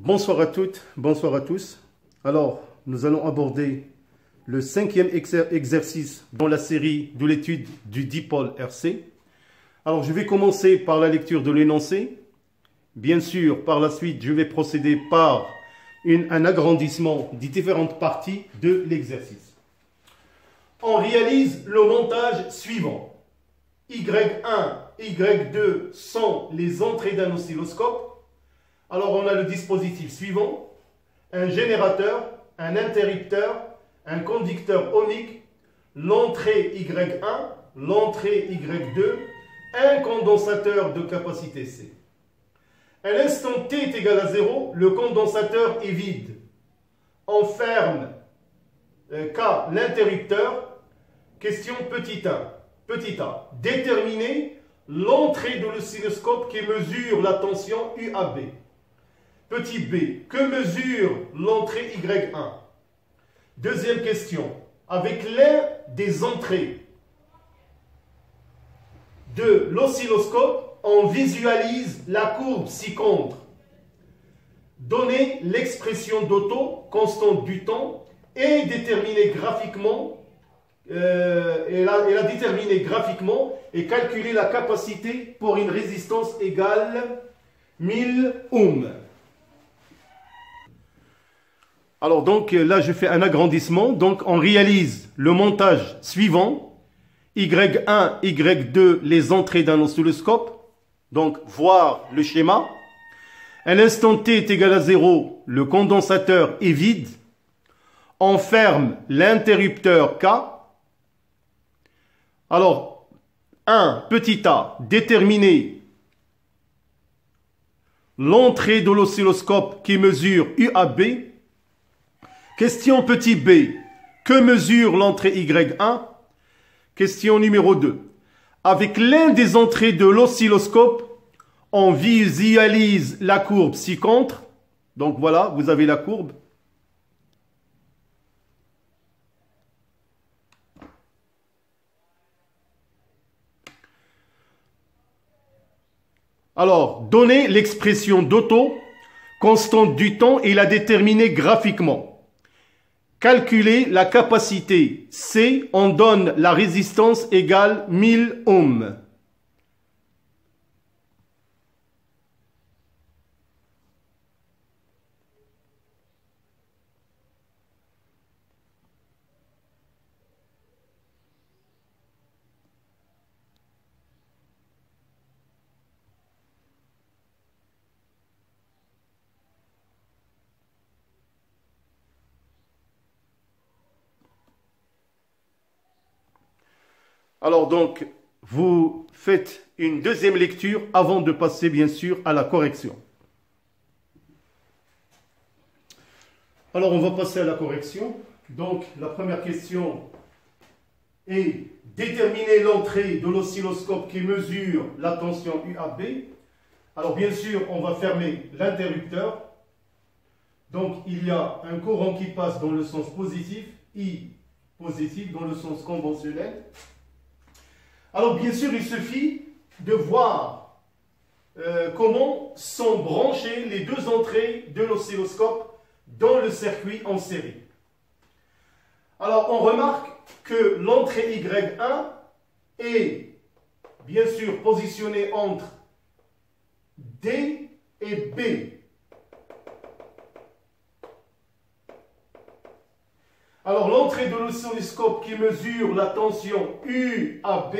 Bonsoir à toutes, bonsoir à tous. Alors, nous allons aborder le cinquième exercice dans la série de l'étude du dipôle RC. Alors, je vais commencer par la lecture de l'énoncé. Bien sûr, par la suite, je vais procéder par un agrandissement des différentes parties de l'exercice. On réalise le montage suivant. Y1, Y2 sont les entrées d'un oscilloscope. Alors, on a le dispositif suivant, un générateur, un interrupteur, un conducteur ohmique, l'entrée Y1, l'entrée Y2, un condensateur de capacité C. À l'instant t est égal à 0, le condensateur est vide. On ferme K, l'interrupteur. Question petit a. Petit a. Déterminer l'entrée de l'oscilloscope qui mesure la tension UAB. Petit b, que mesure l'entrée Y1? Deuxième question, avec l'un des entrées de l'oscilloscope, on visualise la courbe ci-contre. Donnez l'expression d'Otto, constante du temps, et déterminer graphiquement, et calculer la capacité pour une résistance égale 1000 ohms. Alors donc là je fais un agrandissement, donc on réalise le montage suivant, Y1, Y2, les entrées d'un oscilloscope, donc voir le schéma. À l'instant t est égal à 0, le condensateur est vide, on ferme l'interrupteur K. Alors, 1, petit a, déterminer l'entrée de l'oscilloscope qui mesure UAB. Question petit b, que mesure l'entrée Y1? Question numéro 2. Avec l'un des entrées de l'oscilloscope, on visualise la courbe ci-contre. Donc voilà, vous avez la courbe. Alors, donnez l'expression d'Otto, constante du temps, et la déterminer graphiquement. Calculer la capacité C, on donne la résistance égale 1000 ohms. Alors donc, vous faites une deuxième lecture avant de passer bien sûr à la correction. Alors on va passer à la correction. Donc la première question est déterminer l'entrée de l'oscilloscope qui mesure la tension UAB. Alors bien sûr, on va fermer l'interrupteur. Donc il y a un courant qui passe dans le sens positif, I positif dans le sens conventionnel. Alors bien sûr, il suffit de voir comment sont branchées les deux entrées de l'oscilloscope dans le circuit en série. Alors on remarque que l'entrée Y1 est bien sûr positionnée entre D et B. Alors l'entrée de l'oscilloscope qui mesure la tension UAB,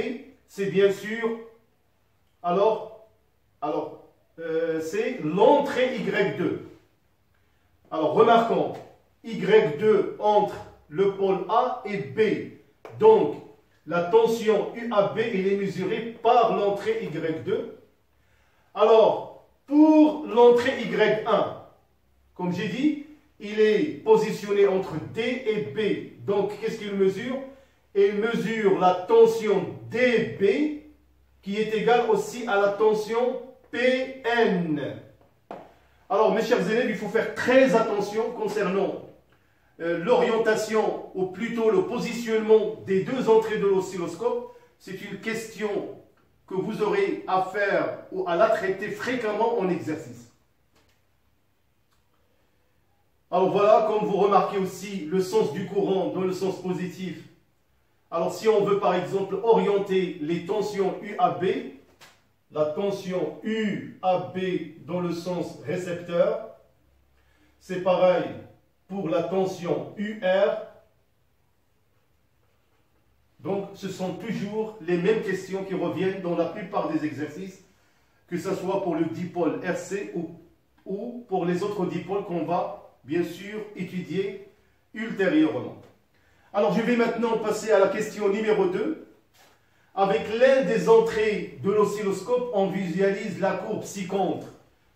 c'est bien sûr, c'est l'entrée Y2. Alors remarquons, Y2 entre le pôle A et B. Donc la tension UAB, elle est mesurée par l'entrée Y2. Alors pour l'entrée Y1, comme j'ai dit, il est positionné entre D et B. Donc, qu'est-ce qu'il mesure? Il mesure la tension DB qui est égale aussi à la tension PN. Alors, mes chers élèves, il faut faire très attention concernant l'orientation, ou plutôt le positionnement des deux entrées de l'oscilloscope. C'est une question que vous aurez à faire ou à la traiter fréquemment en exercice. Alors voilà, comme vous remarquez aussi, le sens du courant dans le sens positif. Alors si on veut par exemple orienter les tensions UAB, la tension UAB dans le sens récepteur, c'est pareil pour la tension UR. Donc ce sont toujours les mêmes questions qui reviennent dans la plupart des exercices, que ce soit pour le dipôle RC ou pour les autres dipôles qu'on va bien sûr étudier ultérieurement. Alors je vais maintenant passer à la question numéro 2. Avec l'aide des entrées de l'oscilloscope, on visualise la courbe ci-contre.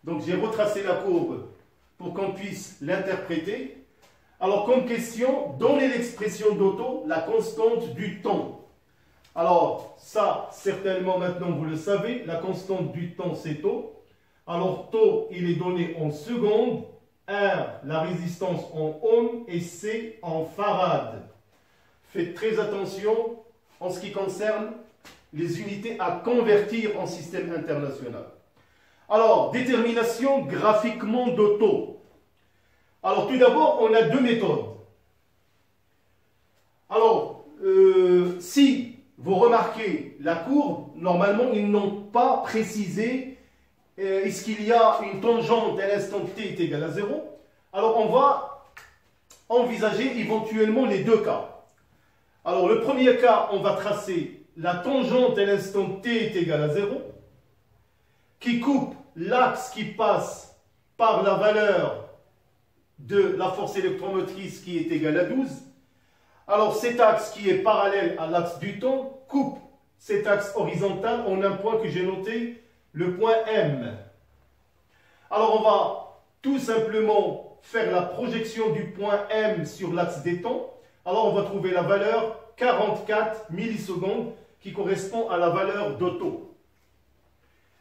Donc j'ai retracé la courbe pour qu'on puisse l'interpréter. Alors comme question, donnez l'expression d'Otto, la constante du temps. Alors ça, certainement maintenant vous le savez, la constante du temps c'est tau. Alors tau, il est donné en secondes. R, la résistance en ohms et C en farad. Faites très attention en ce qui concerne les unités à convertir en système international. Alors, détermination graphiquement de taux. Alors, tout d'abord, on a deux méthodes. Alors, si vous remarquez la courbe, normalement, ils n'ont pas précisé est-ce qu'il y a une tangente à l'instant t est égal à 0. Alors, on va envisager éventuellement les deux cas. Alors, le premier cas, on va tracer la tangente à l'instant t est égal à 0, qui coupe l'axe qui passe par la valeur de la force électromotrice qui est égale à 12. Alors, cet axe qui est parallèle à l'axe du temps coupe cet axe horizontal en un point que j'ai noté, le point M. Alors, on va tout simplement faire la projection du point M sur l'axe des temps. Alors, on va trouver la valeur 44 millisecondes qui correspond à la valeur de tau.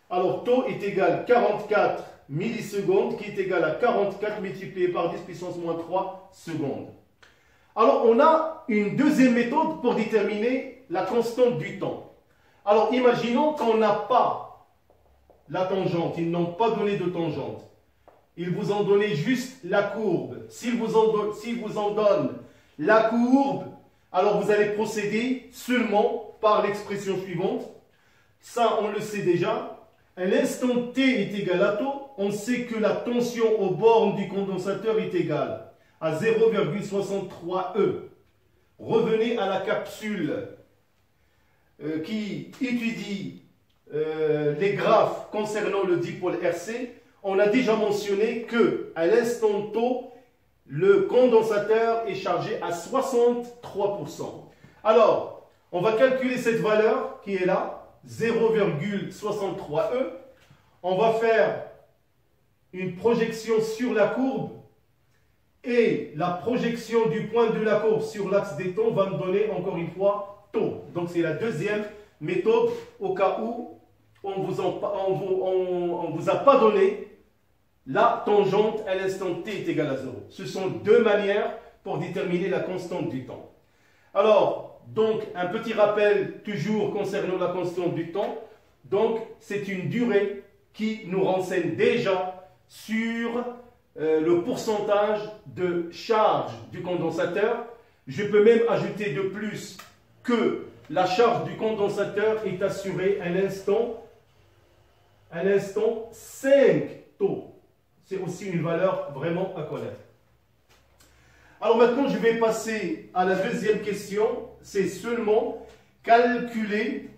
Alors, tau est égal à 44 millisecondes qui est égal à 44 multiplié par 10 puissance moins 3 secondes. Alors, on a une deuxième méthode pour déterminer la constante du temps. Alors, imaginons qu'on n'a pas la tangente, ils n'ont pas donné de tangente. Ils vous ont donné juste la courbe. S'ils vous en donnent la courbe, alors vous allez procéder seulement par l'expression suivante. Ça, on le sait déjà. À l'instant t est égal à tau, on sait que la tension aux bornes du condensateur est égale à 0,63 E. Revenez à la capsule qui étudie les graphes concernant le dipôle RC. On a déjà mentionné que à l'instant tau, le condensateur est chargé à 63%. Alors, on va calculer cette valeur qui est là, 0,63 E. On va faire une projection sur la courbe et la projection du point de la courbe sur l'axe des temps va me donner encore une fois tau. Donc, c'est la deuxième méthode au cas où on ne vous a pas donné la tangente à l'instant t est égal à 0. Ce sont deux manières pour déterminer la constante du temps. Alors, donc, un petit rappel toujours concernant la constante du temps. Donc, c'est une durée qui nous renseigne déjà sur le pourcentage de charge du condensateur. Je peux même ajouter de plus que la charge du condensateur est assurée à l'instant 5 tau. C'est aussi une valeur vraiment à connaître. Alors maintenant, je vais passer à la deuxième question. C'est seulement calculer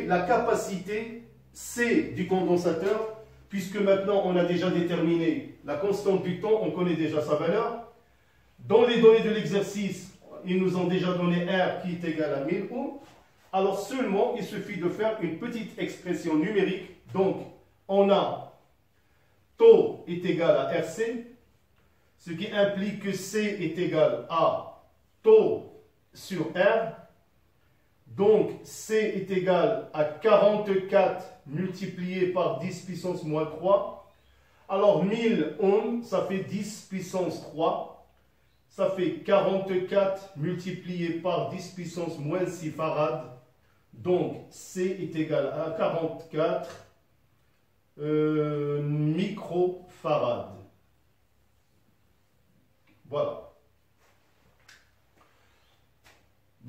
la capacité C du condensateur, puisque maintenant on a déjà déterminé la constante du temps, on connaît déjà sa valeur. Dans les données de l'exercice, ils nous ont déjà donné R qui est égal à 1000 ohms. Alors seulement, il suffit de faire une petite expression numérique. Donc, on a tau est égal à RC, ce qui implique que C est égal à tau sur R. Donc, C est égal à 44 multiplié par 10 puissance moins 3. Alors, 1000 ohms, ça fait 10 puissance 3. Ça fait 44 multiplié par 10 puissance moins 6 farad. Donc, C est égal à 44 microfarad.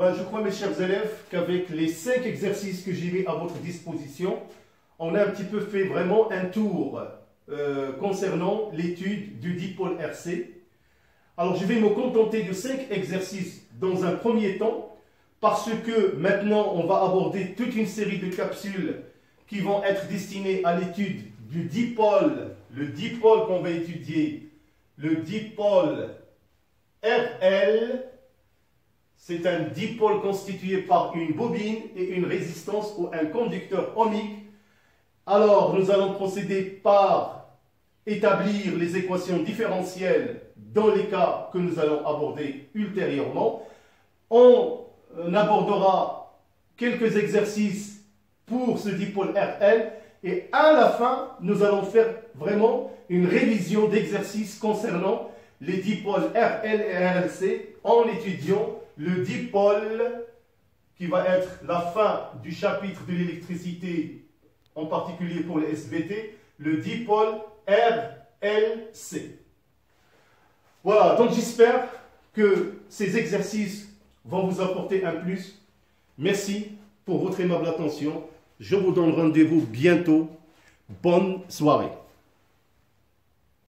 Ben, je crois, mes chers élèves, qu'avec les 5 exercices que j'ai mis à votre disposition, on a un petit peu fait vraiment un tour concernant l'étude du dipôle RC. Alors, je vais me contenter de 5 exercices dans un premier temps, parce que maintenant, on va aborder toute une série de capsules qui vont être destinées à l'étude du dipôle, le dipôle qu'on va étudier, le dipôle RL. C'est un dipôle constitué par une bobine et une résistance ou un conducteur ohmique. Alors, nous allons procéder par établir les équations différentielles dans les cas que nous allons aborder ultérieurement. On abordera quelques exercices pour ce dipôle RL et à la fin, nous allons faire vraiment une révision d'exercices concernant les dipôles RL et RLC en étudiant le dipôle qui va être la fin du chapitre de l'électricité, en particulier pour les SVT, le dipôle RLC. Voilà, donc j'espère que ces exercices vont vous apporter un plus. Merci pour votre aimable attention. Je vous donne rendez-vous bientôt. Bonne soirée.